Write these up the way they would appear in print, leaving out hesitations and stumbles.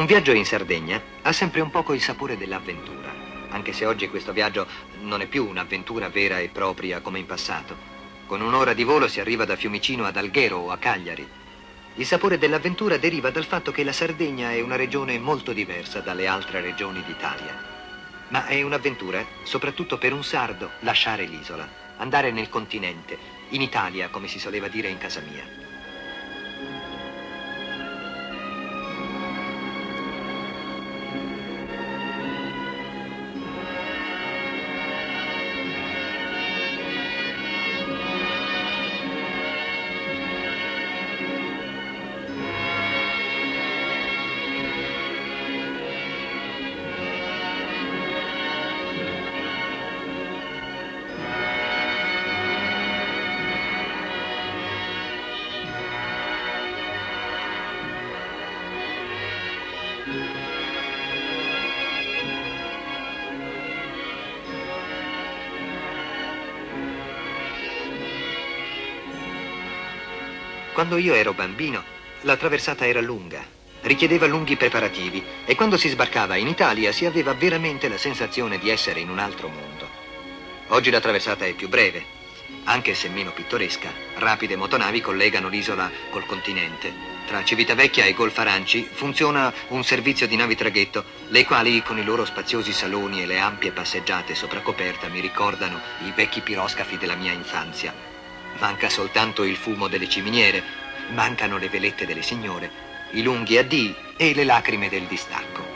Un viaggio in Sardegna ha sempre un poco il sapore dell'avventura, anche se oggi questo viaggio non è più un'avventura vera e propria come in passato. Con un'ora di volo si arriva da Fiumicino ad Alghero o a Cagliari. Il sapore dell'avventura deriva dal fatto che la Sardegna è una regione molto diversa dalle altre regioni d'Italia. Ma è un'avventura, soprattutto per un sardo, lasciare l'isola, andare nel continente, in Italia, come si soleva dire in casa mia. Quando io ero bambino, la traversata era lunga, richiedeva lunghi preparativi e quando si sbarcava in Italia si aveva veramente la sensazione di essere in un altro mondo. Oggi la traversata è più breve, anche se meno pittoresca. Rapide motonavi collegano l'isola col continente. Tra Civitavecchia e Golfo Aranci funziona un servizio di navi traghetto, le quali con i loro spaziosi saloni e le ampie passeggiate sopra coperta mi ricordano i vecchi piroscafi della mia infanzia. Manca soltanto il fumo delle ciminiere, mancano le velette delle signore, i lunghi addii e le lacrime del distacco.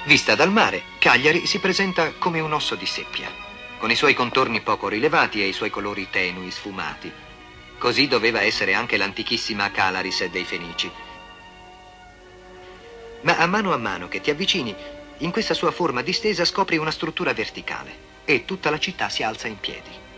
Vista dal mare, Cagliari si presenta come un osso di seppia, con i suoi contorni poco rilevati e i suoi colori tenui, sfumati. Così doveva essere anche l'antichissima Calaris dei Fenici. Ma a mano che ti avvicini, in questa sua forma distesa scopri una struttura verticale e tutta la città si alza in piedi.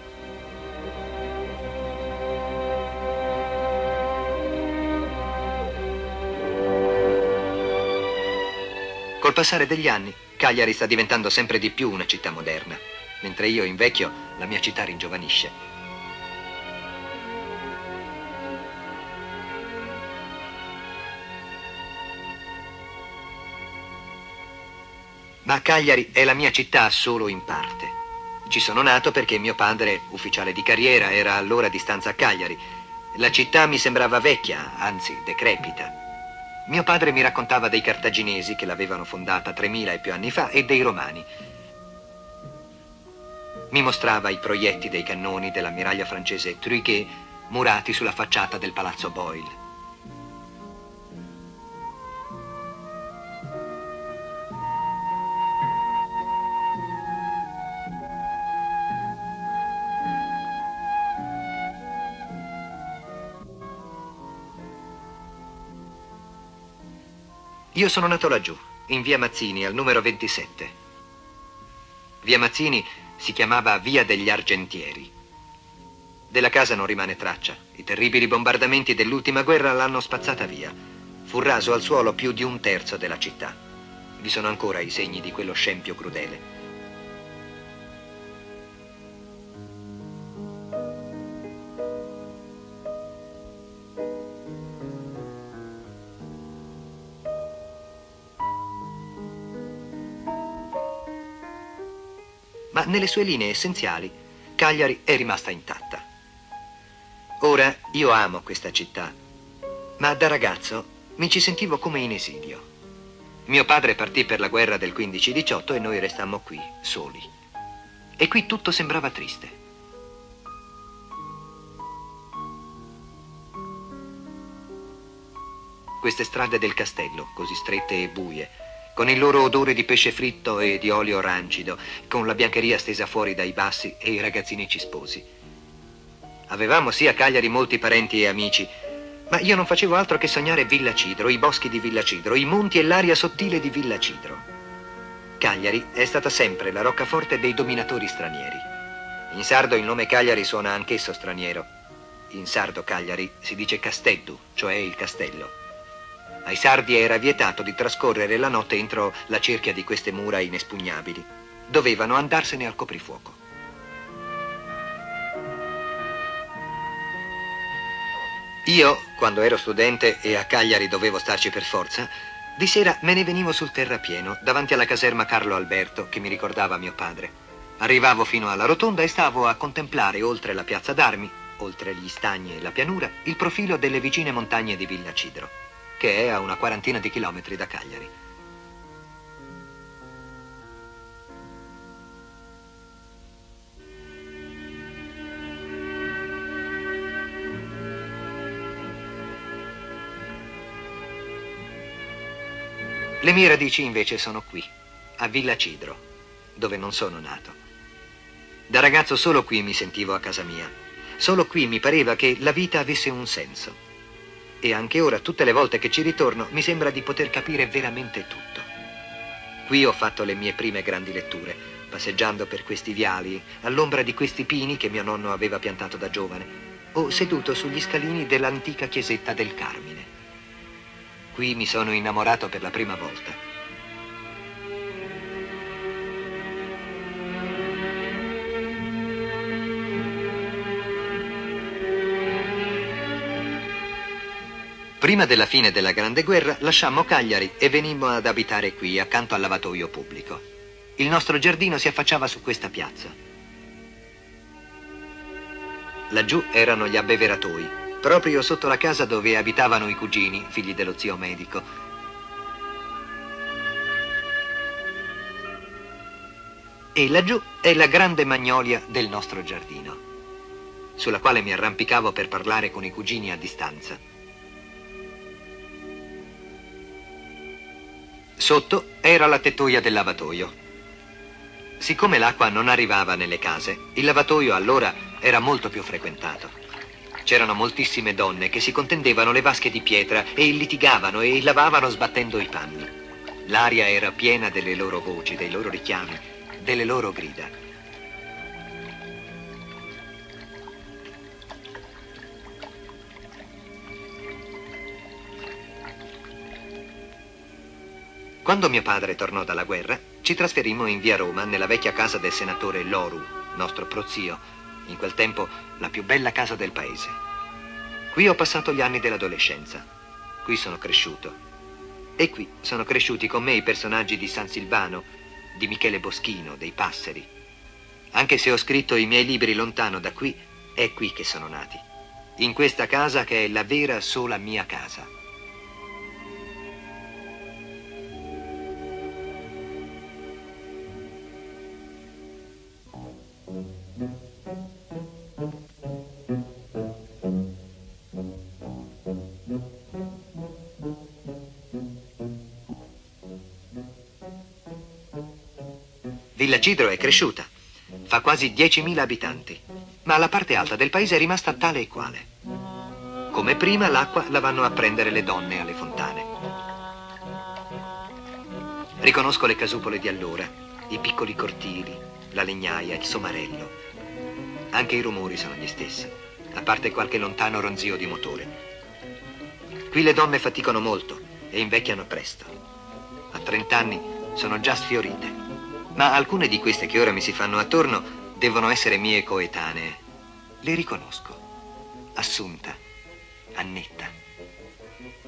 Col passare degli anni, Cagliari sta diventando sempre di più una città moderna. Mentre io invecchio, la mia città ringiovanisce. Ma Cagliari è la mia città solo in parte. Ci sono nato perché mio padre, ufficiale di carriera, era allora di stanza a Cagliari. La città mi sembrava vecchia, anzi decrepita. Mio padre mi raccontava dei cartaginesi che l'avevano fondata 3000 e più anni fa e dei romani. Mi mostrava i proietti dei cannoni dell'ammiraglia francese Truquet murati sulla facciata del palazzo Boyle. Io sono nato laggiù, in via Mazzini, al numero 27. Via Mazzini si chiamava Via degli Argentieri. Della casa non rimane traccia. I terribili bombardamenti dell'ultima guerra l'hanno spazzata via. Fu raso al suolo più di un terzo della città. Vi sono ancora i segni di quello scempio crudele. Ma nelle sue linee essenziali, Cagliari è rimasta intatta. Ora io amo questa città, ma da ragazzo mi ci sentivo come in esilio. Mio padre partì per la guerra del 15-18 e noi restammo qui, soli. E qui tutto sembrava triste. queste strade del castello, così strette e buie, con il loro odore di pesce fritto e di olio rancido, con la biancheria stesa fuori dai bassi e i ragazzini sposi. Avevamo sì a Cagliari molti parenti e amici, ma io non facevo altro che sognare Villa Cidro, i boschi di Villa Cidro, i monti e l'aria sottile di Villa Cidro. Cagliari è stata sempre la roccaforte dei dominatori stranieri. In sardo il nome Cagliari suona anch'esso straniero. In sardo Cagliari si dice Casteddu, cioè il castello. Ai sardi era vietato di trascorrere la notte entro la cerchia di queste mura inespugnabili. Dovevano andarsene al coprifuoco. Io, quando ero studente e a Cagliari dovevo starci per forza, di sera me ne venivo sul terrapieno, davanti alla caserma Carlo Alberto, che mi ricordava mio padre. Arrivavo fino alla rotonda e stavo a contemplare, oltre la piazza d'armi, oltre gli stagni e la pianura, il profilo delle vicine montagne di Villa Cidro, che è a una quarantina di chilometri da Cagliari. Le mie radici invece sono qui, a Villa Cidro, dove non sono nato. Da ragazzo solo qui mi sentivo a casa mia. Solo qui mi pareva che la vita avesse un senso. E anche ora, tutte le volte che ci ritorno, mi sembra di poter capire veramente tutto. Qui ho fatto le mie prime grandi letture, passeggiando per questi viali, all'ombra di questi pini che mio nonno aveva piantato da giovane, o seduto sugli scalini dell'antica chiesetta del Carmine. Qui mi sono innamorato per la prima volta. Prima della fine della Grande Guerra lasciammo Cagliari e venimmo ad abitare qui, accanto al lavatoio pubblico. Il nostro giardino si affacciava su questa piazza. Laggiù erano gli abbeveratoi, proprio sotto la casa dove abitavano i cugini, figli dello zio medico. E laggiù è la grande magnolia del nostro giardino, sulla quale mi arrampicavo per parlare con i cugini a distanza. Sotto era la tettoia del lavatoio. Siccome l'acqua non arrivava nelle case, il lavatoio allora era molto più frequentato. C'erano moltissime donne che si contendevano le vasche di pietra e litigavano e lavavano sbattendo i panni. L'aria era piena delle loro voci, dei loro richiami, delle loro grida. Quando mio padre tornò dalla guerra, ci trasferimmo in via Roma, nella vecchia casa del senatore Loru, nostro prozio, in quel tempo la più bella casa del paese. Qui ho passato gli anni dell'adolescenza. Qui sono cresciuto. E qui sono cresciuti con me i personaggi di San Silvano, di Michele Boschino, dei Passeri. Anche se ho scritto i miei libri lontano da qui, è qui che sono nati. In questa casa che è la vera sola mia casa. Villa Cidro è cresciuta, fa quasi 10.000 abitanti, ma la parte alta del paese è rimasta tale e quale. Come prima l'acqua la vanno a prendere le donne alle fontane. Riconosco le casupole di allora, i piccoli cortili, la legnaia, il somarello. Anche i rumori sono gli stessi, a parte qualche lontano ronzio di motore. Qui le donne faticano molto e invecchiano presto. A 30 anni sono già sfiorite. Ma alcune di queste che ora mi si fanno attorno devono essere mie coetanee. Le riconosco. Assunta, Annetta,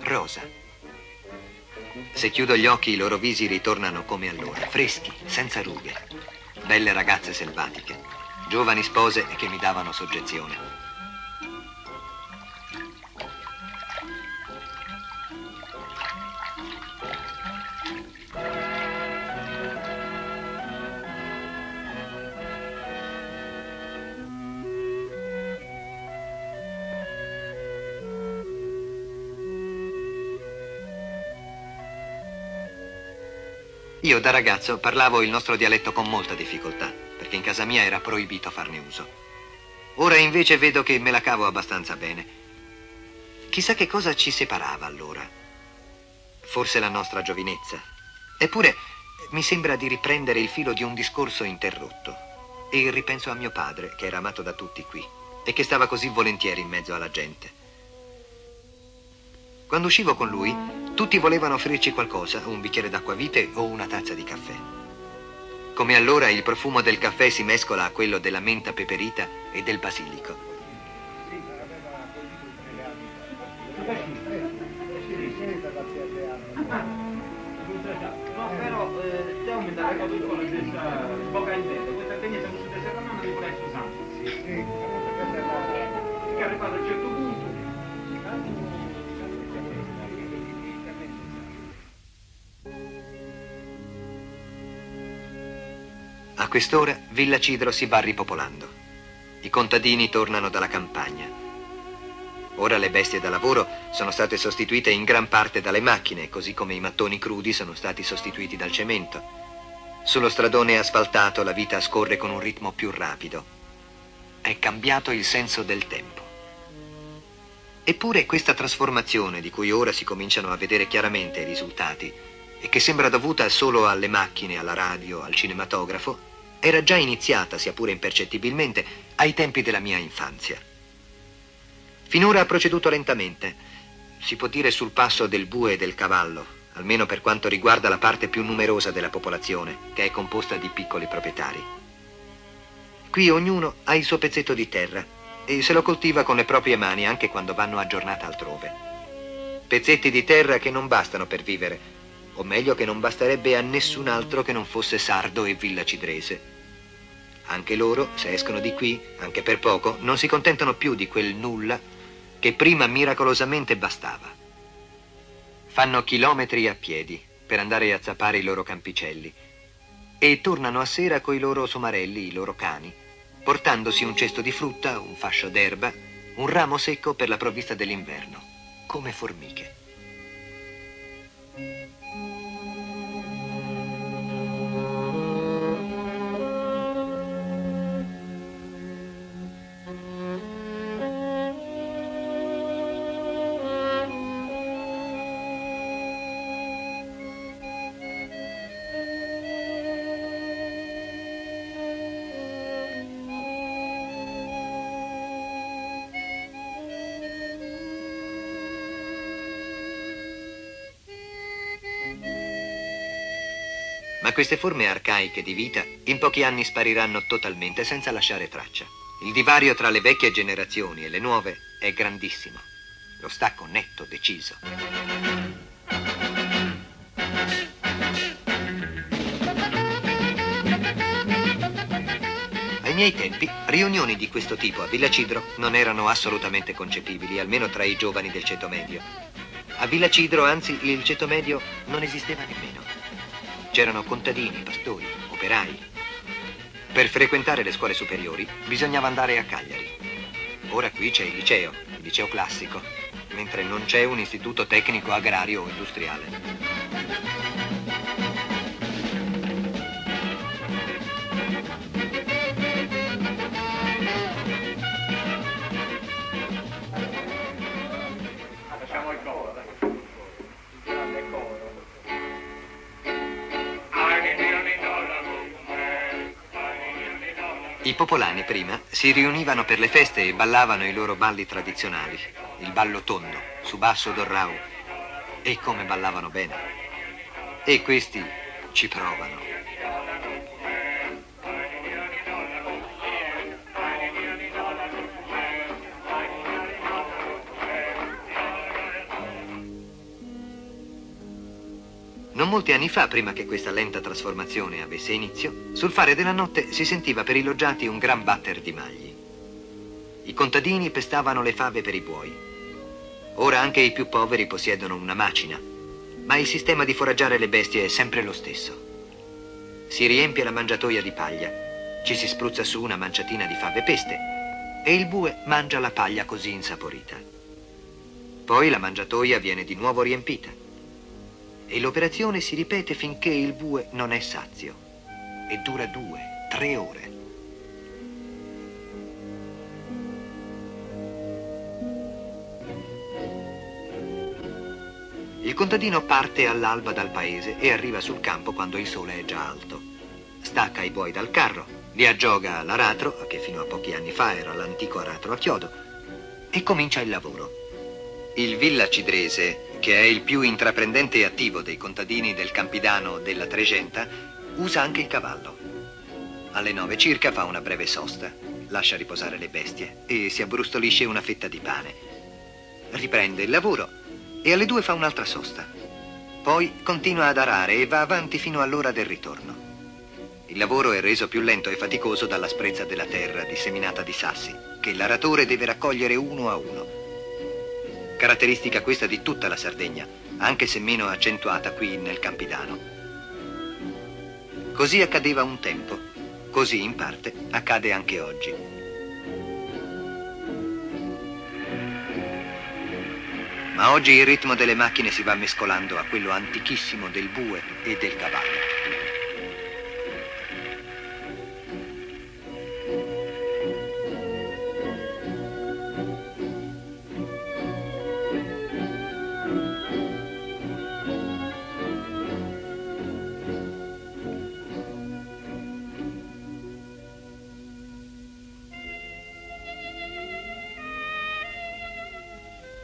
Rosa. Se chiudo gli occhi i loro visi ritornano come allora, freschi, senza rughe. Belle ragazze selvatiche, giovani spose che mi davano soggezione. Io da ragazzo parlavo il nostro dialetto con molta difficoltà, perché in casa mia era proibito farne uso. Ora invece vedo che me la cavo abbastanza bene. Chissà che cosa ci separava allora. Forse la nostra giovinezza. Eppure mi sembra di riprendere il filo di un discorso interrotto. E ripenso a mio padre, che era amato da tutti qui, e che stava così volentieri in mezzo alla gente. Quando uscivo con lui, tutti volevano offrirci qualcosa, un bicchiere d'acquavite o una tazza di caffè. Come allora il profumo del caffè si mescola a quello della menta peperita e del basilico. No, però te aumenta la cosa con la stessa poca intenta, questa tendenza non si deve la mano di quella Susanna. Sì, che è arrivato a un certo punto. A quest'ora Villa Cidro si va ripopolando. I contadini tornano dalla campagna. Ora le bestie da lavoro sono state sostituite in gran parte dalle macchine, così come i mattoni crudi sono stati sostituiti dal cemento. Sullo stradone asfaltato la vita scorre con un ritmo più rapido. È cambiato il senso del tempo. Eppure questa trasformazione, di cui ora si cominciano a vedere chiaramente i risultati, e che sembra dovuta solo alle macchine, alla radio, al cinematografo, era già iniziata, sia pure impercettibilmente, ai tempi della mia infanzia. Finora ha proceduto lentamente, si può dire sul passo del bue e del cavallo, almeno per quanto riguarda la parte più numerosa della popolazione, che è composta di piccoli proprietari. Qui ognuno ha il suo pezzetto di terra e se lo coltiva con le proprie mani anche quando vanno a giornata altrove. Pezzetti di terra che non bastano per vivere, o meglio che non basterebbe a nessun altro che non fosse sardo e villacidrese. Anche loro, se escono di qui, anche per poco, non si contentano più di quel nulla che prima miracolosamente bastava. Fanno chilometri a piedi per andare a zappare i loro campicelli e tornano a sera coi loro somarelli, i loro cani, portandosi un cesto di frutta, un fascio d'erba, un ramo secco per la provvista dell'inverno, come formiche. Ma queste forme arcaiche di vita in pochi anni spariranno totalmente senza lasciare traccia. Il divario tra le vecchie generazioni e le nuove è grandissimo. Lo stacco netto, deciso. Ai miei tempi, riunioni di questo tipo a Villa Cidro non erano assolutamente concepibili, almeno tra i giovani del ceto medio. A Villa Cidro, anzi, il ceto medio non esisteva nemmeno. C'erano contadini, pastori, operai. Per frequentare le scuole superiori bisognava andare a Cagliari. Ora qui c'è il liceo classico, mentre non c'è un istituto tecnico agrario o industriale. Facciamo il coro. I popolani prima si riunivano per le feste e ballavano i loro balli tradizionali, il ballo tondo, su basso dorrau, e come ballavano bene. E questi ci provano. Non molti anni fa, prima che questa lenta trasformazione avesse inizio, sul fare della notte si sentiva per i loggiati un gran batter di magli. I contadini pestavano le fave per i buoi. Ora anche i più poveri possiedono una macina, ma il sistema di foraggiare le bestie è sempre lo stesso. Si riempie la mangiatoia di paglia, ci si spruzza su una manciatina di fave peste e il bue mangia la paglia così insaporita. Poi la mangiatoia viene di nuovo riempita. e l'operazione si ripete finché il bue non è sazio e dura 2-3 ore. Il contadino parte all'alba dal paese e arriva sul campo quando il sole è già alto. Stacca i buoi dal carro, li aggioga all'aratro, che fino a pochi anni fa era l'antico aratro a chiodo, e comincia il lavoro. Il villacidrese, che è il più intraprendente e attivo dei contadini del Campidano della Trecenta, usa anche il cavallo. Alle 9 circa fa una breve sosta, lascia riposare le bestie e si abbrustolisce una fetta di pane. Riprende il lavoro e alle 2 fa un'altra sosta. Poi continua ad arare e va avanti fino all'ora del ritorno. Il lavoro è reso più lento e faticoso dall'asprezza della terra disseminata di sassi, che l'aratore deve raccogliere uno a uno. Caratteristica questa di tutta la Sardegna, anche se meno accentuata qui nel Campidano. Così accadeva un tempo, così in parte accade anche oggi. Ma oggi il ritmo delle macchine si va mescolando a quello antichissimo del bue e del cavallo.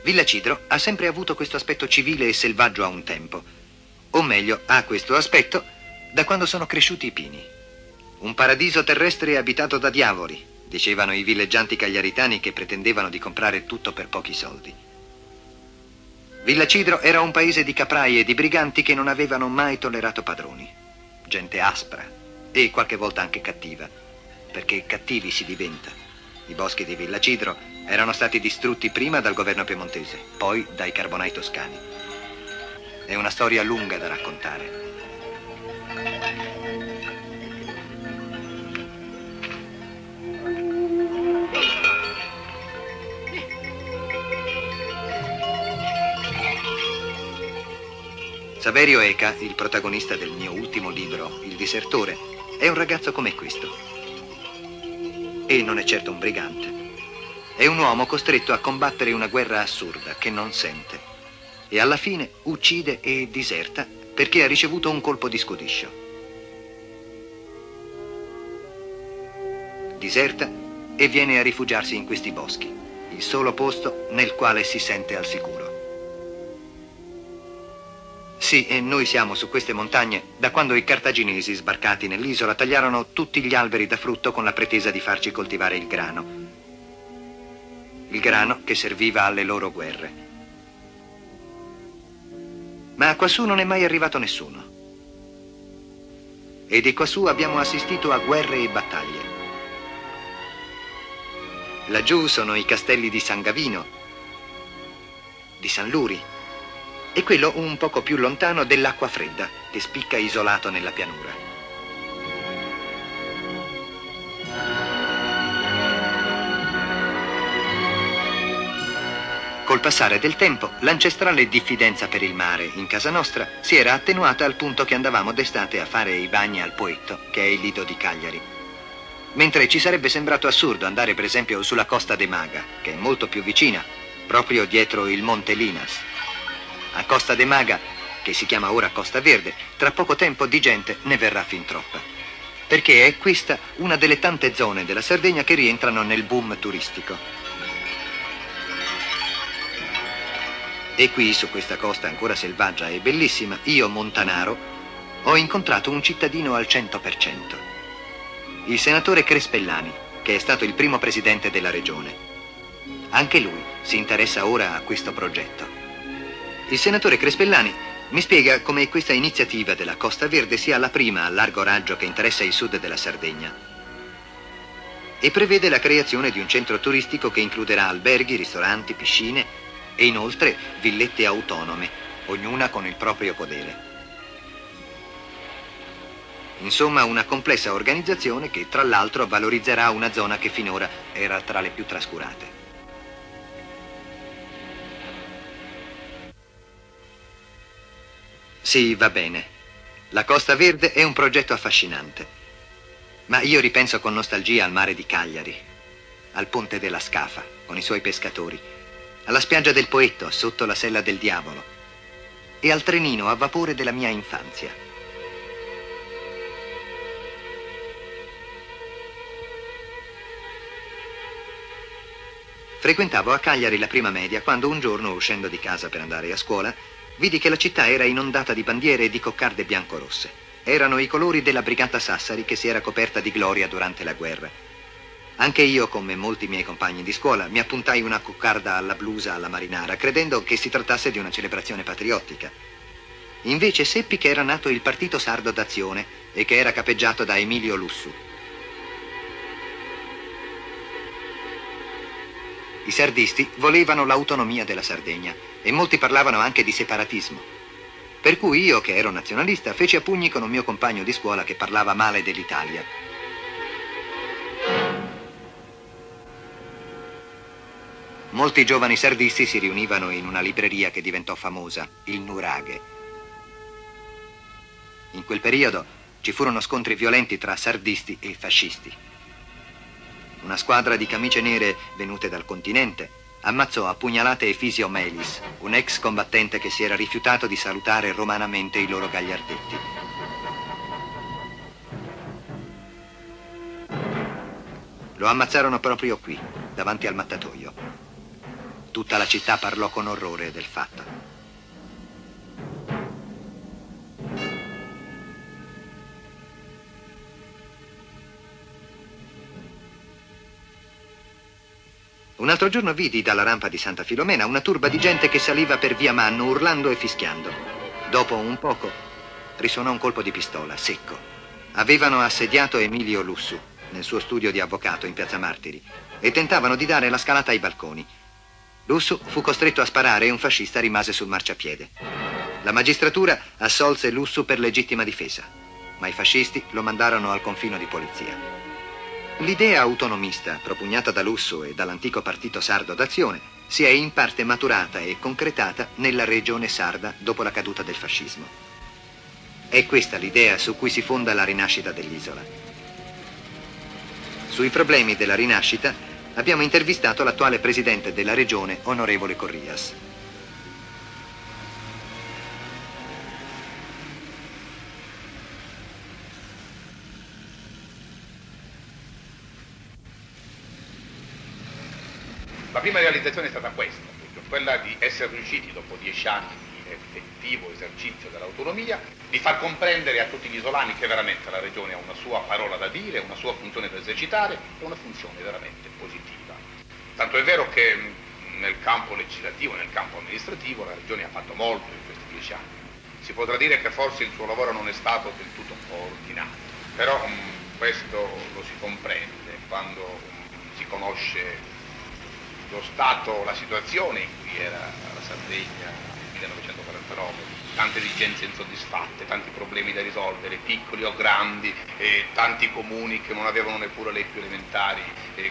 Villacidro ha sempre avuto questo aspetto civile e selvaggio a un tempo. O meglio, ha questo aspetto da quando sono cresciuti i pini. Un paradiso terrestre abitato da diavoli, dicevano i villeggianti cagliaritani che pretendevano di comprare tutto per pochi soldi. Villacidro era un paese di caprai e di briganti che non avevano mai tollerato padroni. Gente aspra e qualche volta anche cattiva, perché cattivi si diventa. I boschi di Villacidro erano stati distrutti prima dal governo piemontese, poi dai carbonai toscani. È una storia lunga da raccontare. Saverio Eca, il protagonista del mio ultimo libro, Il disertore, è un ragazzo come questo. E non è certo un brigante. È un uomo costretto a combattere una guerra assurda che non sente. E alla fine uccide e diserta perché ha ricevuto un colpo di scudiscio. Diserta e viene a rifugiarsi in questi boschi, il solo posto nel quale si sente al sicuro. Sì, e noi siamo su queste montagne da quando i cartaginesi sbarcati nell'isola tagliarono tutti gli alberi da frutto con la pretesa di farci coltivare il grano. Il grano che serviva alle loro guerre. Ma quassù non è mai arrivato nessuno. E di quassù abbiamo assistito a guerre e battaglie. Laggiù sono i castelli di San Gavino, di San Luri, e quello un poco più lontano dell'Acqua Fredda, che spicca isolato nella pianura. Col passare del tempo, l'ancestrale diffidenza per il mare in casa nostra si era attenuata al punto che andavamo d'estate a fare i bagni al Poetto, che è il lido di Cagliari. Mentre ci sarebbe sembrato assurdo andare per esempio sulla Costa de Maga, che è molto più vicina, proprio dietro il Monte Linas. A Costa de Maga, che si chiama ora Costa Verde, tra poco tempo di gente ne verrà fin troppa. Perché è questa una delle tante zone della Sardegna che rientrano nel boom turistico. E qui, su questa costa ancora selvaggia e bellissima, io, montanaro, ho incontrato un cittadino al 100%. Il senatore Crespellani, che è stato il primo presidente della regione. Anche lui si interessa ora a questo progetto. Il senatore Crespellani mi spiega come questa iniziativa della Costa Verde sia la prima a largo raggio che interessa il sud della Sardegna e prevede la creazione di un centro turistico che includerà alberghi, ristoranti, piscine e inoltre villette autonome, ognuna con il proprio podere. Insomma, una complessa organizzazione che tra l'altro valorizzerà una zona che finora era tra le più trascurate. Sì, va bene. La Costa Verde è un progetto affascinante. Ma io ripenso con nostalgia al mare di Cagliari, al ponte della Scafa, con i suoi pescatori, alla spiaggia del Poetto, sotto la sella del diavolo, e al trenino a vapore della mia infanzia. Frequentavo a Cagliari la prima media quando un giorno, uscendo di casa per andare a scuola, vidi che la città era inondata di bandiere e di coccarde biancorosse. Erano i colori della Brigata Sassari che si era coperta di gloria durante la guerra. Anche io, come molti miei compagni di scuola, mi appuntai una coccarda alla blusa alla marinara, credendo che si trattasse di una celebrazione patriottica. Invece seppi che era nato il Partito Sardo d'Azione e che era capeggiato da Emilio Lussu. I sardisti volevano l'autonomia della Sardegna e molti parlavano anche di separatismo. Per cui io, che ero nazionalista, feci a pugni con un mio compagno di scuola che parlava male dell'Italia. Molti giovani sardisti si riunivano in una libreria che diventò famosa, il Nuraghe. In quel periodo ci furono scontri violenti tra sardisti e fascisti. Una squadra di camicie nere venute dal continente ammazzò a pugnalate Efisio Melis, un ex combattente che si era rifiutato di salutare romanamente i loro gagliardetti. Lo ammazzarono proprio qui, davanti al mattatoio. Tutta la città parlò con orrore del fatto. Un altro giorno vidi dalla rampa di Santa Filomena una turba di gente che saliva per via Manno urlando e fischiando. Dopo un poco risuonò un colpo di pistola, secco. Avevano assediato Emilio Lussu nel suo studio di avvocato in Piazza Martiri e tentavano di dare la scalata ai balconi. Lussu fu costretto a sparare e un fascista rimase sul marciapiede. La magistratura assolse Lussu per legittima difesa, ma i fascisti lo mandarono al confino di polizia. L'idea autonomista propugnata da Lussu e dall'antico Partito Sardo d'Azione si è in parte maturata e concretata nella regione sarda dopo la caduta del fascismo. È questa l'idea su cui si fonda la rinascita dell'isola. Sui problemi della rinascita abbiamo intervistato l'attuale presidente della regione, onorevole Corrias. La prima realizzazione è stata questa, quella di essere riusciti dopo 10 anni di effettivo esercizio dell'autonomia di far comprendere a tutti gli isolani che veramente la regione ha una sua parola da dire, una sua funzione da esercitare e una funzione veramente positiva. Tanto è vero che nel campo legislativo, nel campo amministrativo la regione ha fatto molto in questi 10 anni. Si potrà dire che forse il suo lavoro non è stato del tutto ordinato, però questo lo si comprende quando si conosce lo stato, la situazione in cui era la Sardegna nel 1949, tante esigenze insoddisfatte, tanti problemi da risolvere, piccoli o grandi, e tanti comuni che non avevano neppure le più elementari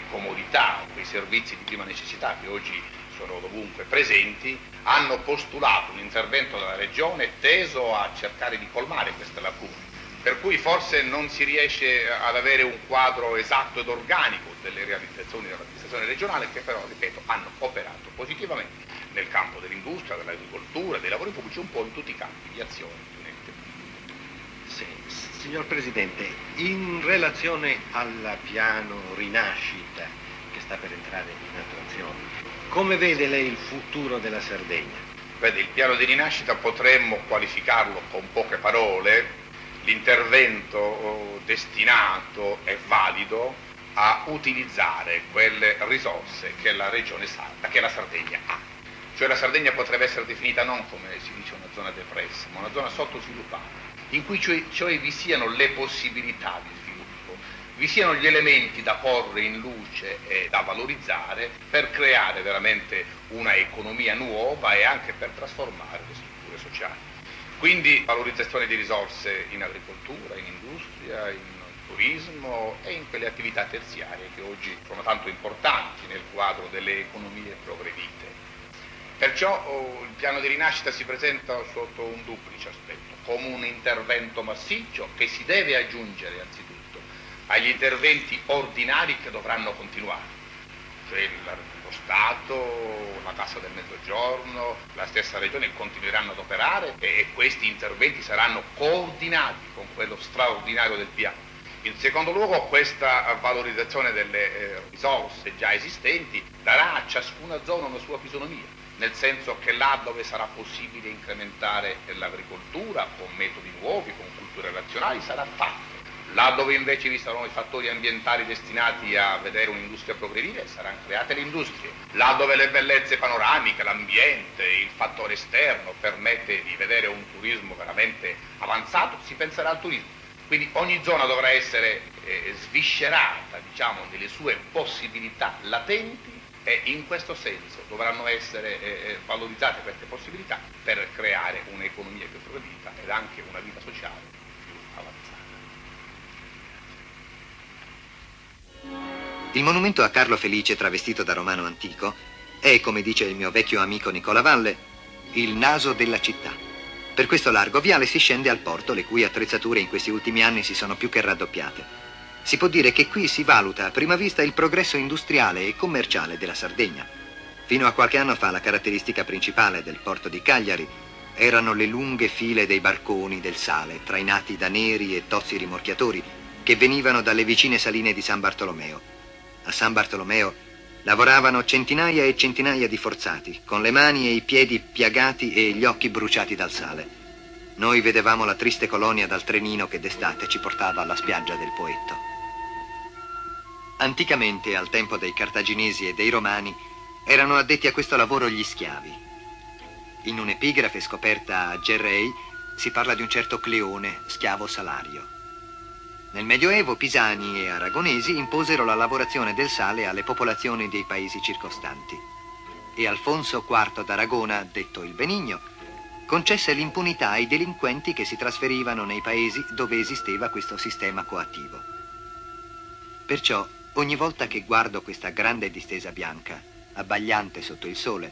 comodità, quei servizi di prima necessità che oggi sono dovunque presenti, hanno postulato un intervento della Regione teso a cercare di colmare queste lacune. Per cui forse non si riesce ad avere un quadro esatto ed organico delle realizzazioni dell'amministrazione regionale, che però, ripeto, hanno operato positivamente nel campo dell'industria, dell'agricoltura, dei lavori pubblici, un po' in tutti i campi di azione. Sì, signor Presidente, in relazione al piano rinascita che sta per entrare in attuazione, come vede lei il futuro della Sardegna? Vede, il piano di rinascita potremmo qualificarlo con poche parole. L'intervento destinato e valido a utilizzare quelle risorse che la regione sarda, che la Sardegna ha. Cioè la Sardegna potrebbe essere definita non come si dice una zona depressa, ma una zona sottosviluppata, in cui cioè vi siano le possibilità di sviluppo, vi siano gli elementi da porre in luce e da valorizzare per creare veramente una economia nuova e anche per trasformare le strutture sociali. Quindi valorizzazione di risorse in agricoltura, in industria, in turismo e in quelle attività terziarie che oggi sono tanto importanti nel quadro delle economie progredite. Perciò il piano di rinascita si presenta sotto un duplice aspetto, come un intervento massiccio che si deve aggiungere anzitutto agli interventi ordinari che dovranno continuare, cioè lo Stato, la Cassa del Mezzogiorno, la stessa Regione continueranno ad operare e questi interventi saranno coordinati con quello straordinario del piano. In secondo luogo, questa valorizzazione delle risorse già esistenti darà a ciascuna zona una sua fisionomia, nel senso che là dove sarà possibile incrementare l'agricoltura con metodi nuovi, con culture razionali, sarà fatto. Là dove invece vi saranno i fattori ambientali destinati a vedere un'industria progredire, saranno create le industrie. Là dove le bellezze panoramiche, l'ambiente, il fattore esterno permette di vedere un turismo veramente avanzato, si penserà al turismo. Quindi ogni zona dovrà essere sviscerata, diciamo, nelle sue possibilità latenti e in questo senso dovranno essere valorizzate queste possibilità per creare un'economia più progredita ed anche una vita sociale più avanzata. Il monumento a Carlo Felice travestito da romano antico è, come dice il mio vecchio amico Nicola Valle, il naso della città. Per questo largo viale si scende al porto, le cui attrezzature in questi ultimi anni si sono più che raddoppiate. Si può dire che qui si valuta a prima vista il progresso industriale e commerciale della Sardegna. Fino a qualche anno fa la caratteristica principale del porto di Cagliari erano le lunghe file dei barconi del sale, trainati da neri e tozzi rimorchiatori, che venivano dalle vicine saline di San Bartolomeo. A San Bartolomeo lavoravano centinaia e centinaia di forzati, con le mani e i piedi piagati e gli occhi bruciati dal sale. Noi vedevamo la triste colonia dal trenino che d'estate ci portava alla spiaggia del Poetto. Anticamente, al tempo dei cartaginesi e dei romani, erano addetti a questo lavoro gli schiavi. In un'epigrafe scoperta a Gerrei si parla di un certo Cleone, schiavo salario. Nel Medioevo pisani e aragonesi imposero la lavorazione del sale alle popolazioni dei paesi circostanti e Alfonso IV d'Aragona, detto il Benigno, concesse l'impunità ai delinquenti che si trasferivano nei paesi dove esisteva questo sistema coattivo. Perciò, ogni volta che guardo questa grande distesa bianca, abbagliante sotto il sole,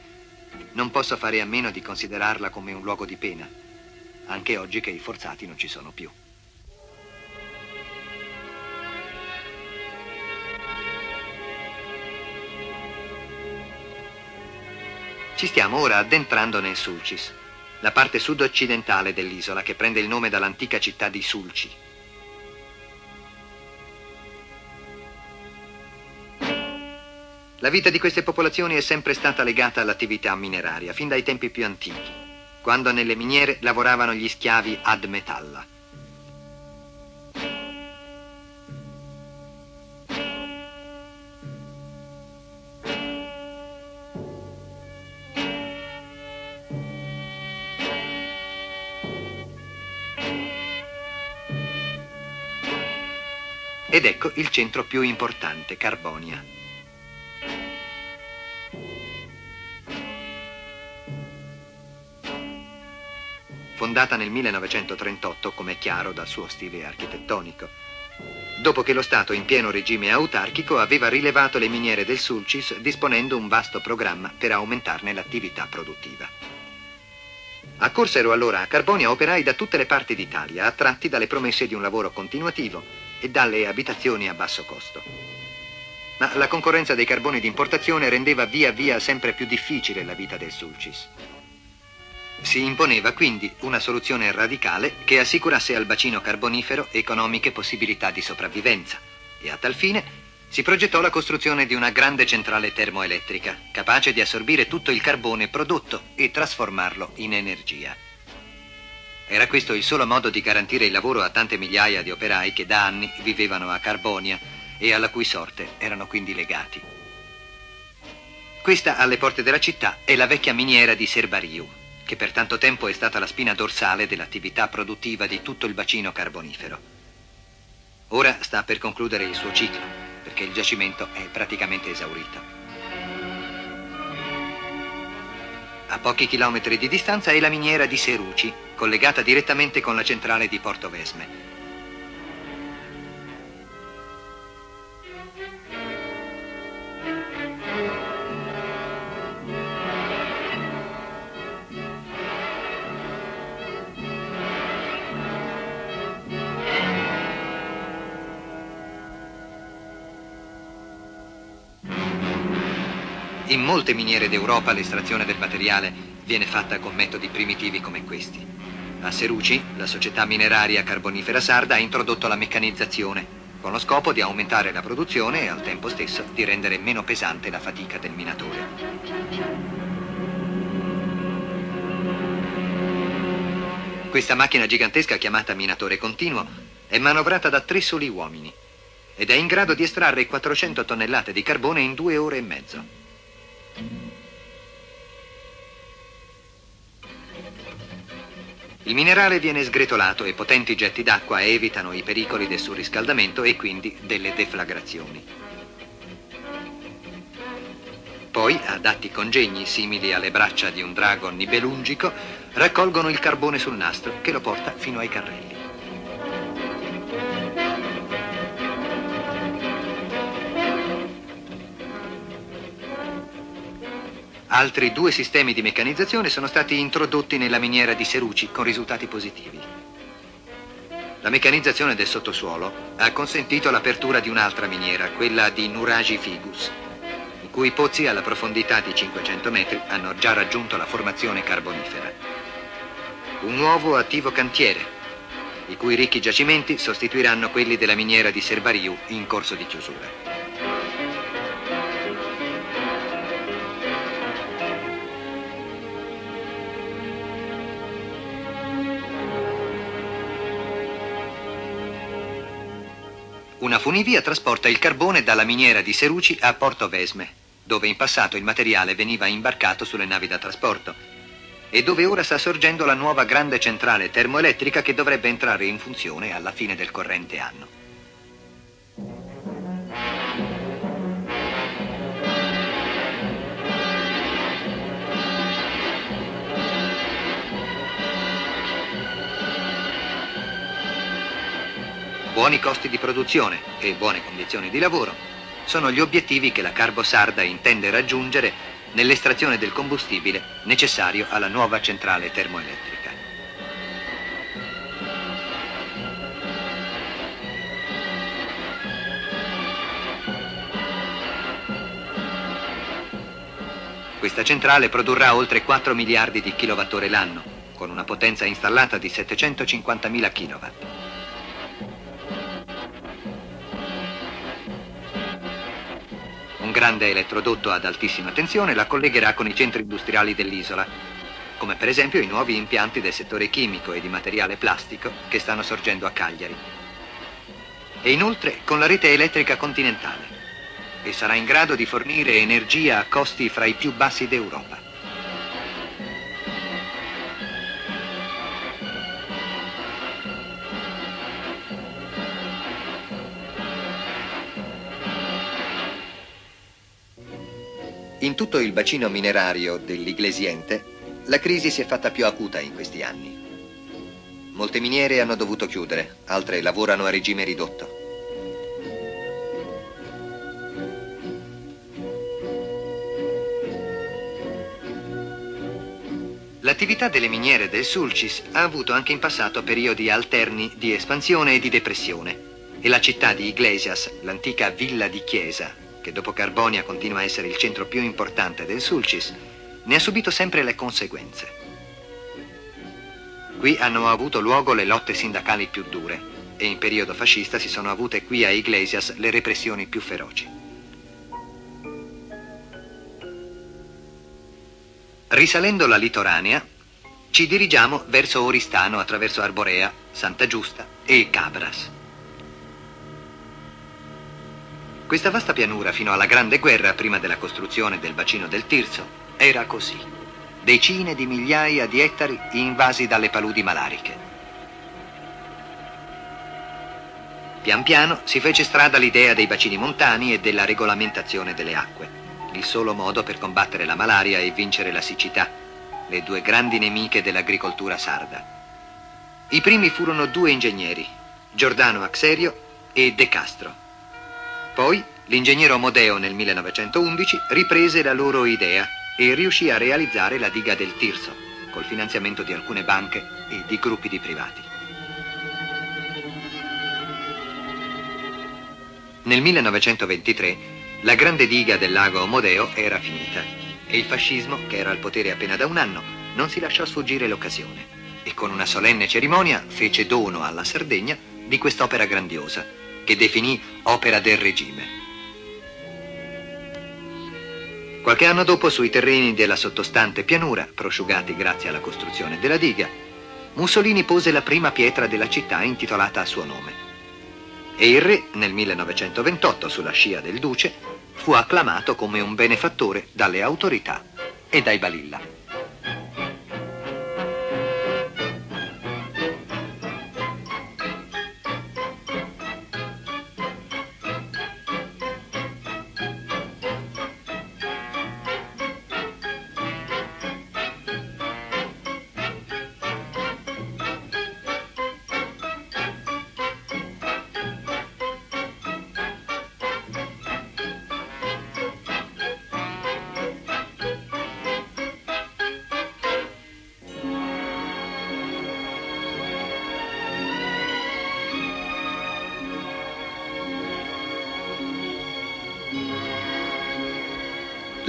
non posso fare a meno di considerarla come un luogo di pena, anche oggi che i forzati non ci sono più. Ci stiamo ora addentrando nel Sulcis, la parte sud-occidentale dell'isola che prende il nome dall'antica città di Sulci. La vita di queste popolazioni è sempre stata legata all'attività mineraria, fin dai tempi più antichi, quando nelle miniere lavoravano gli schiavi ad metalla. Ed ecco il centro più importante, Carbonia. Fondata nel 1938, come è chiaro dal suo stile architettonico, dopo che lo Stato in pieno regime autarchico aveva rilevato le miniere del Sulcis disponendo un vasto programma per aumentarne l'attività produttiva. Accorsero allora a Carbonia operai da tutte le parti d'Italia, attratti dalle promesse di un lavoro continuativo e dalle abitazioni a basso costo. Ma la concorrenza dei carboni d'importazione rendeva via via sempre più difficile la vita del Sulcis. Si imponeva quindi una soluzione radicale che assicurasse al bacino carbonifero economiche possibilità di sopravvivenza e a tal fine si progettò la costruzione di una grande centrale termoelettrica capace di assorbire tutto il carbone prodotto e trasformarlo in energia. Era questo il solo modo di garantire il lavoro a tante migliaia di operai che da anni vivevano a Carbonia e alla cui sorte erano quindi legati. Questa, alle porte della città, è la vecchia miniera di Serbariu, che per tanto tempo è stata la spina dorsale dell'attività produttiva di tutto il bacino carbonifero. Ora sta per concludere il suo ciclo, perché il giacimento è praticamente esaurito. A pochi chilometri di distanza è la miniera di Seruci, collegata direttamente con la centrale di Portovesme. In molte miniere d'Europa l'estrazione del materiale viene fatta con metodi primitivi come questi. A Seruci, la società mineraria carbonifera sarda ha introdotto la meccanizzazione, con lo scopo di aumentare la produzione e al tempo stesso di rendere meno pesante la fatica del minatore. Questa macchina gigantesca chiamata minatore continuo è manovrata da 3 soli uomini ed è in grado di estrarre 400 tonnellate di carbone in 2 ore e mezzo. Il minerale viene sgretolato e potenti getti d'acqua evitano i pericoli del surriscaldamento e quindi delle deflagrazioni. Poi, adatti congegni simili alle braccia di un drago nibelungico, raccolgono il carbone sul nastro che lo porta fino ai carrelli. Altri 2 sistemi di meccanizzazione sono stati introdotti nella miniera di Seruci con risultati positivi. La meccanizzazione del sottosuolo ha consentito l'apertura di un'altra miniera, quella di Nuragi Figus, i cui pozzi alla profondità di 500 metri hanno già raggiunto la formazione carbonifera. Un nuovo attivo cantiere, i cui ricchi giacimenti sostituiranno quelli della miniera di Serbariu in corso di chiusura. Una funivia trasporta il carbone dalla miniera di Seruci a Porto Vesme, dove in passato il materiale veniva imbarcato sulle navi da trasporto e dove ora sta sorgendo la nuova grande centrale termoelettrica che dovrebbe entrare in funzione alla fine del corrente anno. Buoni costi di produzione e buone condizioni di lavoro sono gli obiettivi che la Carbo Sarda intende raggiungere nell'estrazione del combustibile necessario alla nuova centrale termoelettrica. Questa centrale produrrà oltre 4 miliardi di kilowattora l'anno, con una potenza installata di 750.000 kilowatt. Un grande elettrodotto ad altissima tensione la collegherà con i centri industriali dell'isola, come per esempio i nuovi impianti del settore chimico e di materiale plastico che stanno sorgendo a Cagliari. E inoltre con la rete elettrica continentale, e sarà in grado di fornire energia a costi fra i più bassi d'Europa. In tutto il bacino minerario dell'Iglesiente, la crisi si è fatta più acuta in questi anni. Molte miniere hanno dovuto chiudere, altre lavorano a regime ridotto. L'attività delle miniere del Sulcis ha avuto anche in passato periodi alterni di espansione e di depressione, e la città di Iglesias, l'antica villa di chiesa, che dopo Carbonia continua a essere il centro più importante del Sulcis, ne ha subito sempre le conseguenze. Qui hanno avuto luogo le lotte sindacali più dure e in periodo fascista si sono avute qui a Iglesias le repressioni più feroci. Risalendo la litoranea, ci dirigiamo verso Oristano attraverso Arborea, Santa Giusta e Cabras. Questa vasta pianura fino alla Grande Guerra, prima della costruzione del bacino del Tirso, era così. Decine di migliaia di ettari invasi dalle paludi malariche. Pian piano si fece strada l'idea dei bacini montani e della regolamentazione delle acque, il solo modo per combattere la malaria e vincere la siccità, le 2 grandi nemiche dell'agricoltura sarda. I primi furono 2 ingegneri, Giordano Axerio e De Castro. Poi l'ingegnere Amodeo nel 1911 riprese la loro idea e riuscì a realizzare la diga del Tirso, col finanziamento di alcune banche e di gruppi di privati. Nel 1923 La grande diga del lago Omodeo era finita e il fascismo, che era al potere appena da un anno, non si lasciò sfuggire l'occasione e con una solenne cerimonia fece dono alla Sardegna di quest'opera grandiosa, che definì opera del regime. Qualche anno dopo, sui terreni della sottostante pianura, prosciugati grazie alla costruzione della diga, Mussolini pose la prima pietra della città intitolata a suo nome. E il re, nel 1928, sulla scia del duce, fu acclamato come un benefattore dalle autorità e dai Balilla.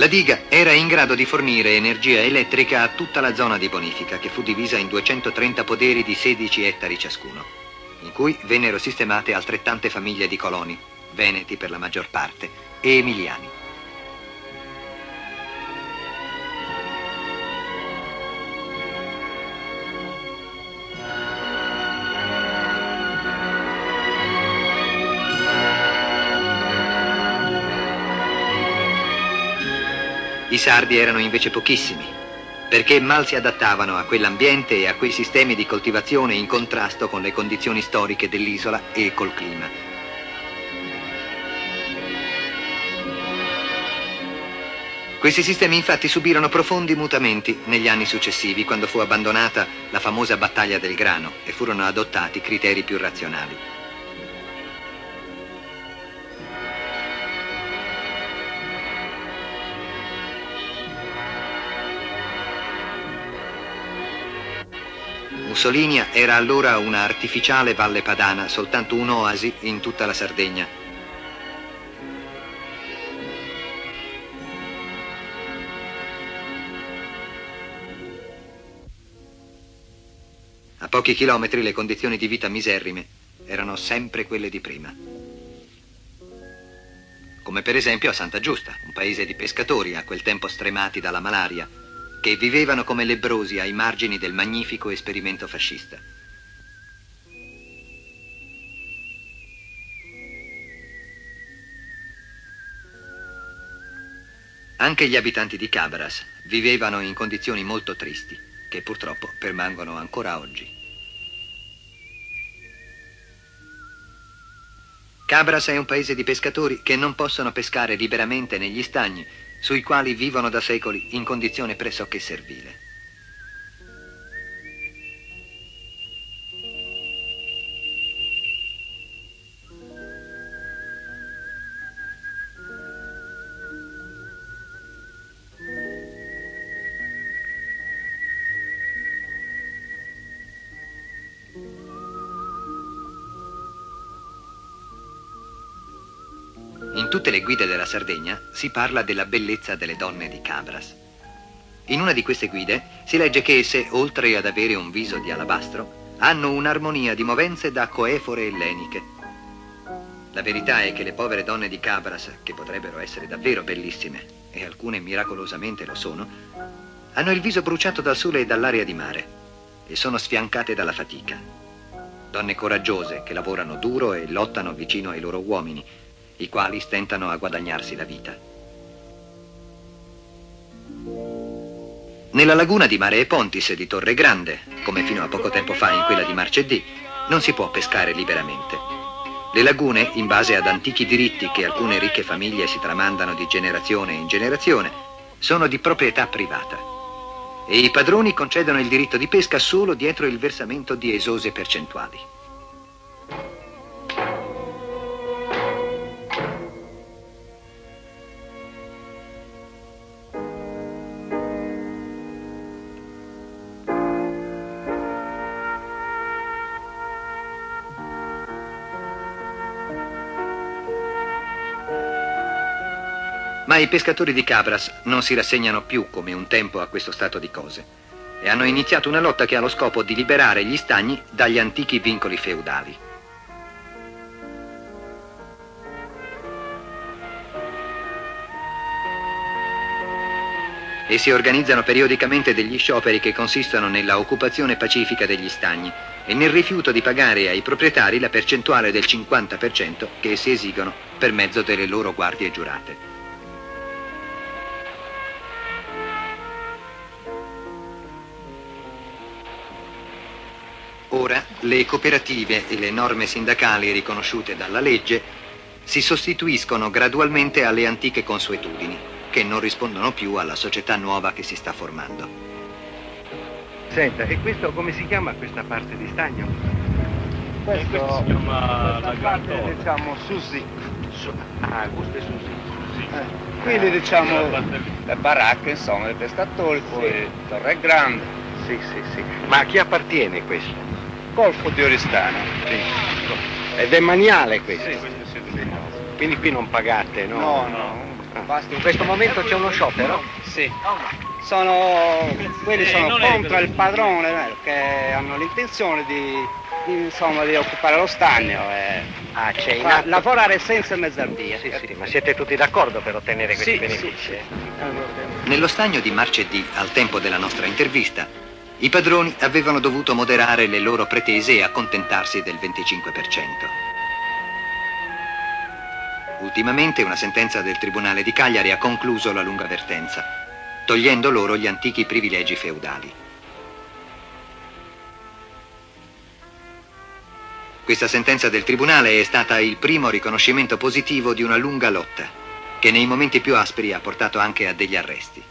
La diga era in grado di fornire energia elettrica a tutta la zona di bonifica, che fu divisa in 230 poderi di 16 ettari ciascuno, in cui vennero sistemate altrettante famiglie di coloni, veneti per la maggior parte, e emiliani. I sardi erano invece pochissimi, perché mal si adattavano a quell'ambiente e a quei sistemi di coltivazione in contrasto con le condizioni storiche dell'isola e col clima. Questi sistemi infatti subirono profondi mutamenti negli anni successivi, quando fu abbandonata la famosa battaglia del grano e furono adottati criteri più razionali. Mussolinia era allora una artificiale valle padana, soltanto un'oasi in tutta la Sardegna. A pochi chilometri le condizioni di vita miserrime erano sempre quelle di prima. Come per esempio a Santa Giusta, un paese di pescatori a quel tempo stremati dalla malaria, che vivevano come lebbrosi ai margini del magnifico esperimento fascista. Anche gli abitanti di Cabras vivevano in condizioni molto tristi, che purtroppo permangono ancora oggi. Cabras è un paese di pescatori che non possono pescare liberamente negli stagni, sui quali vivono da secoli in condizione pressoché servile. In tutte le guide della Sardegna si parla della bellezza delle donne di Cabras. In una di queste guide si legge che esse, oltre ad avere un viso di alabastro, hanno un'armonia di movenze da coefore elleniche. La verità è che le povere donne di Cabras, che potrebbero essere davvero bellissime, e alcune miracolosamente lo sono, hanno il viso bruciato dal sole e dall'aria di mare e sono sfiancate dalla fatica. Donne coraggiose che lavorano duro e lottano vicino ai loro uomini, i quali stentano a guadagnarsi la vita. Nella laguna di Mare e Pontis di Torre Grande, come fino a poco tempo fa in quella di Marcedì, non si può pescare liberamente. Le lagune, in base ad antichi diritti che alcune ricche famiglie si tramandano di generazione in generazione, sono di proprietà privata e i padroni concedono il diritto di pesca solo dietro il versamento di esose percentuali. Ma i pescatori di Cabras non si rassegnano più come un tempo a questo stato di cose e hanno iniziato una lotta che ha lo scopo di liberare gli stagni dagli antichi vincoli feudali. E si organizzano periodicamente degli scioperi che consistono nella occupazione pacifica degli stagni e nel rifiuto di pagare ai proprietari la percentuale del 50% che essi esigono per mezzo delle loro guardie giurate. Ora le cooperative e le norme sindacali riconosciute dalla legge si sostituiscono gradualmente alle antiche consuetudini, che non rispondono più alla società nuova che si sta formando. Senta, e questo come si chiama questa parte di stagno? Questo si chiama la parte, diciamo, Susi. Ah, questo è Susi. Sì. Quindi diciamo le baracche, insomma, dei pescatori, poi Torre Grande. Sì, sì, sì. Ma a chi appartiene questo? Golfo di Oristano. Sì. Ed è maniale questo? Sì, questo è demaniale. Quindi qui non pagate, no? No, no. In questo momento c'è uno sciopero? sì. Quelli sono contro il padrone che hanno l'intenzione di occupare lo stagno e lavorare senza mezz'ardie. Sì, sì, ma siete tutti d'accordo per ottenere questi benefici? Sì. Nello stagno di Marcedì, al tempo della nostra intervista, i padroni avevano dovuto moderare le loro pretese e accontentarsi del 25%. Ultimamente una sentenza del Tribunale di Cagliari ha concluso la lunga vertenza, togliendo loro gli antichi privilegi feudali. Questa sentenza del Tribunale è stata il primo riconoscimento positivo di una lunga lotta, che nei momenti più aspri ha portato anche a degli arresti.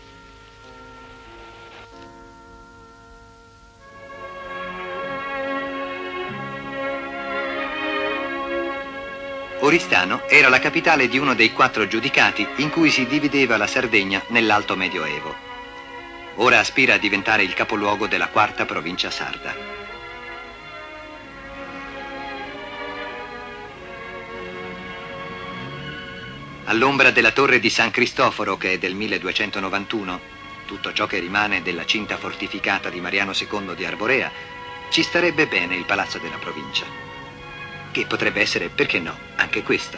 Oristano era la capitale di uno dei 4 giudicati in cui si divideva la Sardegna nell'Alto Medioevo. Ora aspira a diventare il capoluogo della 4ª provincia sarda. All'ombra della torre di San Cristoforo, che è del 1291, tutto ciò che rimane della cinta fortificata di Mariano II di Arborea, ci starebbe bene il palazzo della provincia. Che potrebbe essere, perché no, anche questo.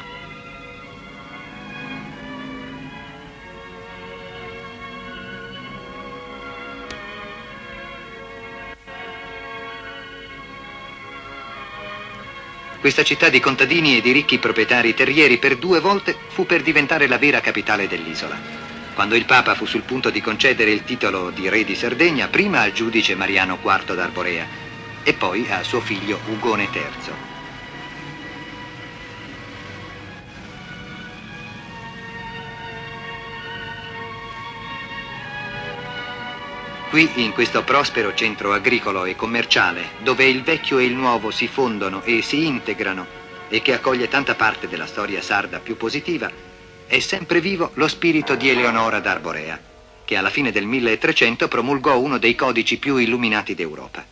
Questa città di contadini e di ricchi proprietari terrieri per 2 volte fu per diventare la vera capitale dell'isola. Quando il Papa fu sul punto di concedere il titolo di re di Sardegna prima al giudice Mariano IV d'Arborea e poi a suo figlio Ugone III. Qui, in questo prospero centro agricolo e commerciale, dove il vecchio e il nuovo si fondono e si integrano e che accoglie tanta parte della storia sarda più positiva, è sempre vivo lo spirito di Eleonora d'Arborea, che alla fine del 1300 promulgò uno dei codici più illuminati d'Europa.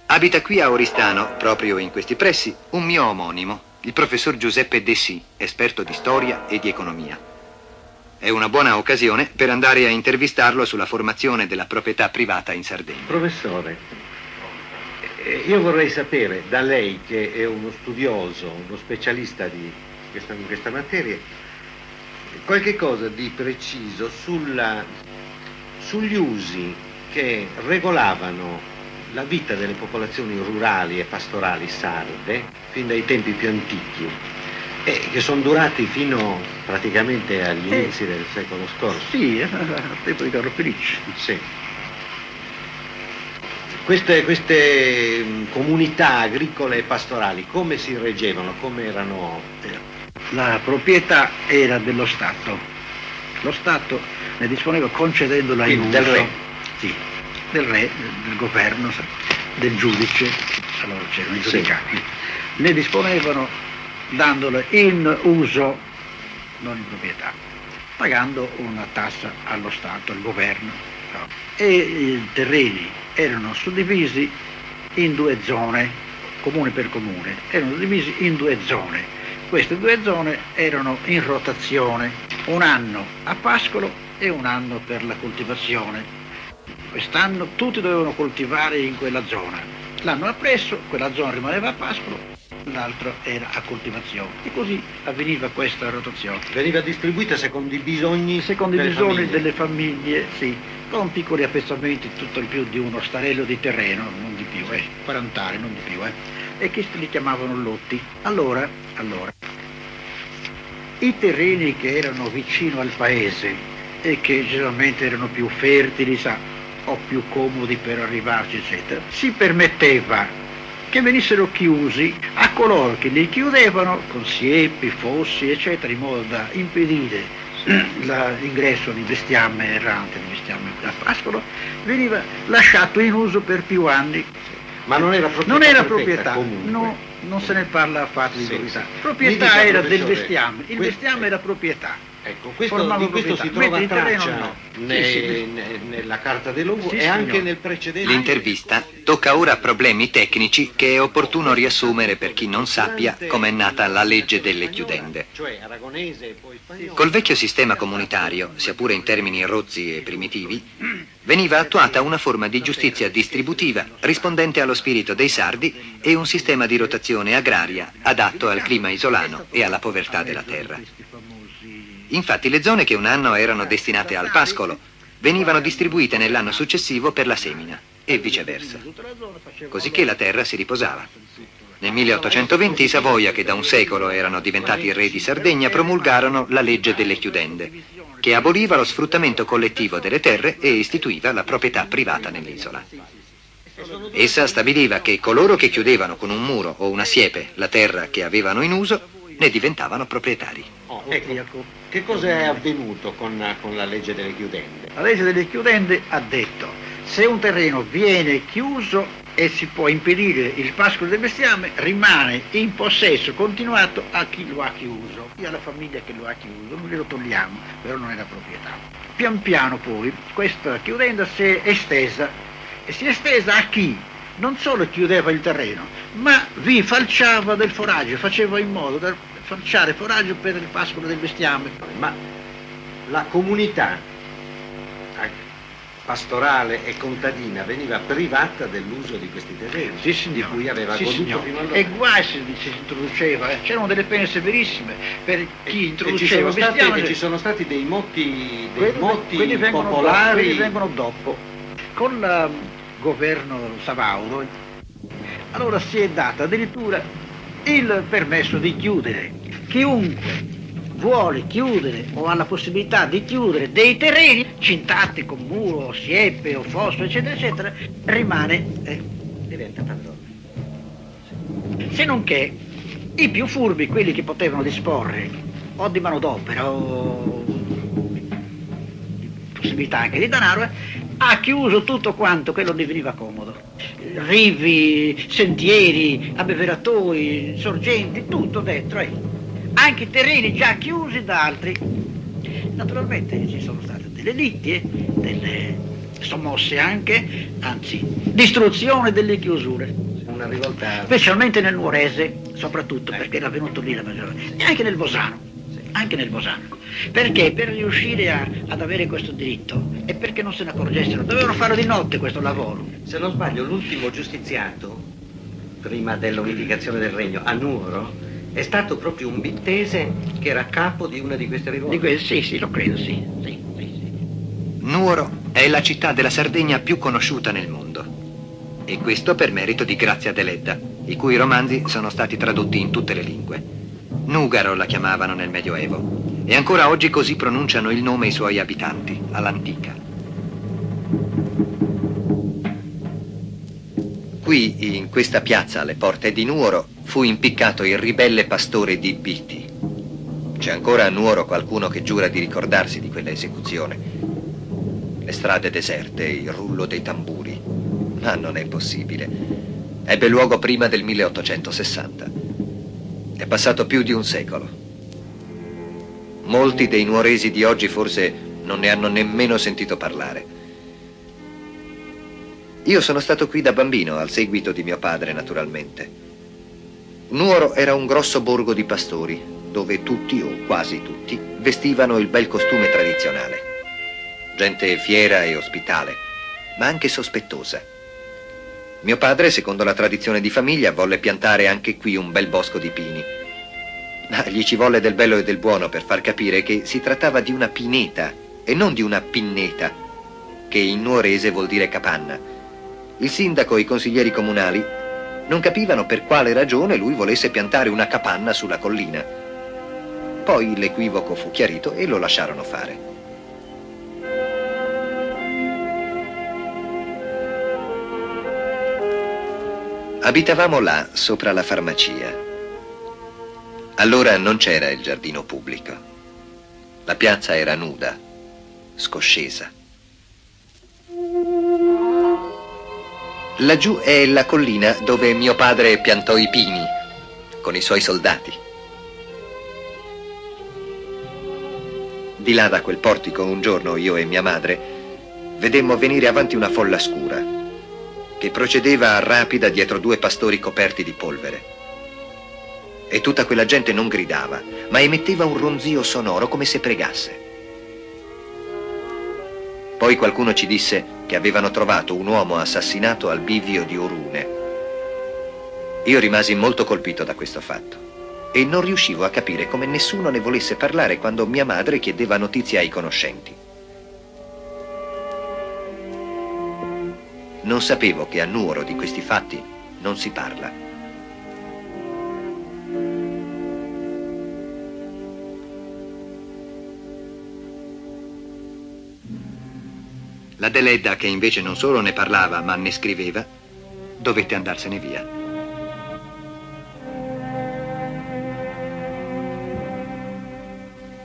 Abita qui a Oristano, proprio in questi pressi, un mio omonimo, il professor Giuseppe Dessì, esperto di storia e di economia. È una buona occasione per andare a intervistarlo sulla formazione della proprietà privata in Sardegna. Professore, io vorrei sapere da lei, che è uno studioso, uno specialista in questa materia, qualche cosa di preciso sugli usi che regolavano la vita delle popolazioni rurali e pastorali sarde fin dai tempi più antichi, e che sono durati fino praticamente agli inizi del secolo scorso. Sì, al tempo di Carlo Felice. Sì. Queste comunità agricole e pastorali come si reggevano, come erano? La proprietà era dello Stato. Lo Stato ne disponeva concedendola in uso. Del re? Sì, del re, del governo, del giudice, allora c'erano i giudicati. Ne disponevano dandola in uso, non in proprietà, pagando una tassa allo Stato, al governo. No. E i terreni erano suddivisi in 2 zone, comune per comune, erano divisi in 2 zone, queste due zone erano in rotazione, un anno a pascolo e un anno per la coltivazione. Quest'anno tutti dovevano coltivare in quella zona. L'anno appresso quella zona rimaneva a pascolo, l'altro era a coltivazione, e così avveniva questa rotazione. Veniva distribuita secondo i bisogni Delle famiglie, sì, con piccoli appezzamenti, tutto il più di uno starello di terreno, non di più, 40 ari, non di più, e che li chiamavano lotti. Allora, i terreni che erano vicino al paese e che generalmente erano più fertili, o più comodi per arrivarci, eccetera, si permetteva che venissero chiusi a coloro che li chiudevano con siepi, fossi, eccetera, in modo da impedire l'ingresso di bestiame errante, di bestiame a pascolo, veniva lasciato in uso per più anni. Ma non era proprietà? Non era proprietà, comunque. no, non se ne parla affatto di proprietà. Sì. Proprietà era del bestiame, il bestiame era proprietà. Ecco, di questo si trova traccia nella Carta dei Logo e anche nel precedente. L'intervista tocca ora problemi tecnici che è opportuno riassumere per chi non sappia com'è nata la legge delle chiudende. Col vecchio sistema comunitario, sia pure in termini rozzi e primitivi, veniva attuata una forma di giustizia distributiva rispondente allo spirito dei sardi e un sistema di rotazione agraria adatto al clima isolano e alla povertà della terra. Infatti le zone che un anno erano destinate al pascolo venivano distribuite nell'anno successivo per la semina e viceversa, cosicché la terra si riposava. Nel 1820 i Savoia, che da un secolo erano diventati re di Sardegna, promulgarono la legge delle chiudende, che aboliva lo sfruttamento collettivo delle terre e istituiva la proprietà privata nell'isola. Essa stabiliva che coloro che chiudevano con un muro o una siepe la terra che avevano in uso ne diventavano proprietari. Ecco, che cosa è avvenuto con la legge delle chiudende? La legge delle chiudende ha detto: se un terreno viene chiuso e si può impedire il pascolo del bestiame, rimane in possesso continuato a chi lo ha chiuso, e alla famiglia che lo ha chiuso, non glielo togliamo, però non è la proprietà. Pian piano poi questa chiudenda si è estesa, e si è estesa a chi non solo chiudeva il terreno, ma vi falciava del foraggio, faceva in modo da falciare foraggio per il pascolo del bestiame. Ma la comunità pastorale e contadina veniva privata dell'uso di questi terreni, sì, signor, di cui aveva goduto fino allora. E guai se si introduceva, c'erano delle pene severissime per chi introduceva bestiame. Ci sono stati dei motti quelli popolari. Quelli vengono dopo. Con il governo Savauro, allora si è data addirittura il permesso di chiudere. Chiunque vuole chiudere o ha la possibilità di chiudere dei terreni cintati con muro, siepe o fosso, eccetera, eccetera, rimane, diventa padrone. Se non che i più furbi, quelli che potevano disporre o di manodopera o di possibilità anche di denaro, ha chiuso tutto quanto quello gli veniva comodo. Rivi, sentieri, abbeveratori, sorgenti, tutto dentro. Anche terreni già chiusi da altri. Naturalmente ci sono state delle littie, delle sommosse anche, anzi, distruzione delle chiusure. Una rivolta. Specialmente nel Nuorese, soprattutto, perché era venuto lì la maggiore. E anche nel Bosano. Anche nel Bosano. Perché per riuscire ad avere questo diritto e perché non se ne accorgessero, dovevano fare di notte questo lavoro. Se non sbaglio, l'ultimo giustiziato, prima dell'unificazione del regno, a Nuoro, è stato proprio un bittese che era capo di una di queste rivolte. Sì, lo credo, sì. Nuoro è la città della Sardegna più conosciuta nel mondo. E questo per merito di Grazia Deledda, i cui romanzi sono stati tradotti in tutte le lingue. Nugaro la chiamavano nel Medioevo, e ancora oggi così pronunciano il nome i suoi abitanti, all'antica. Qui, in questa piazza alle porte di Nuoro, fu impiccato il ribelle pastore di Biti. C'è ancora a Nuoro qualcuno che giura di ricordarsi di quella esecuzione. Le strade deserte, il rullo dei tamburi. Ma non è possibile. Ebbe luogo prima del 1860. È passato più di un secolo. Molti dei nuoresi di oggi forse non ne hanno nemmeno sentito parlare. Io sono stato qui da bambino, al seguito di mio padre, naturalmente. Nuoro era un grosso borgo di pastori, dove tutti, o quasi tutti, vestivano il bel costume tradizionale. Gente fiera e ospitale, ma anche sospettosa. Mio padre, secondo la tradizione di famiglia, volle piantare anche qui un bel bosco di pini. Ma gli ci volle del bello e del buono per far capire che si trattava di una pineta e non di una pinneta, che in nuorese vuol dire capanna. Il sindaco e i consiglieri comunali non capivano per quale ragione lui volesse piantare una capanna sulla collina. Poi l'equivoco fu chiarito e lo lasciarono fare. Abitavamo là, sopra la farmacia. Allora non c'era il giardino pubblico. La piazza era nuda, scoscesa. Laggiù è la collina dove mio padre piantò i pini con i suoi soldati. Di là da quel portico un giorno io e mia madre vedemmo venire avanti una folla scura che procedeva a rapida dietro due pastori coperti di polvere. E tutta quella gente non gridava, ma emetteva un ronzio sonoro come se pregasse. Poi qualcuno ci disse che avevano trovato un uomo assassinato al bivio di Orune. Io rimasi molto colpito da questo fatto e non riuscivo a capire come nessuno ne volesse parlare quando mia madre chiedeva notizie ai conoscenti. Non sapevo che a Nuoro di questi fatti non si parla. La Deledda, che invece non solo ne parlava, ma ne scriveva, dovette andarsene via.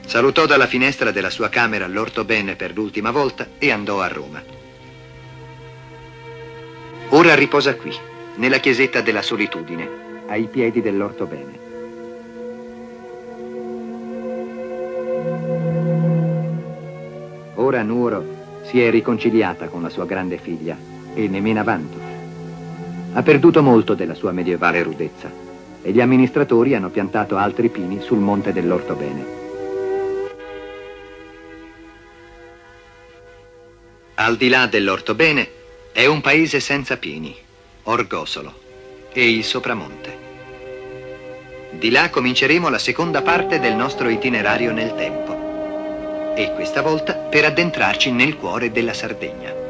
Salutò dalla finestra della sua camera l'orthobene per l'ultima volta e andò a Roma. Ora riposa qui, nella chiesetta della Solitudine, ai piedi dell'orthobene. Ora Nuoro si è riconciliata con la sua grande figlia e ne mena vanto. Ha perduto molto della sua medievale rudezza e gli amministratori hanno piantato altri pini sul monte dell'orthobene. Al di là dell'orthobene è un paese senza pini, Orgosolo e il Sopramonte. Di là cominceremo la seconda parte del nostro itinerario nel tempo. E questa volta per addentrarci nel cuore della Sardegna.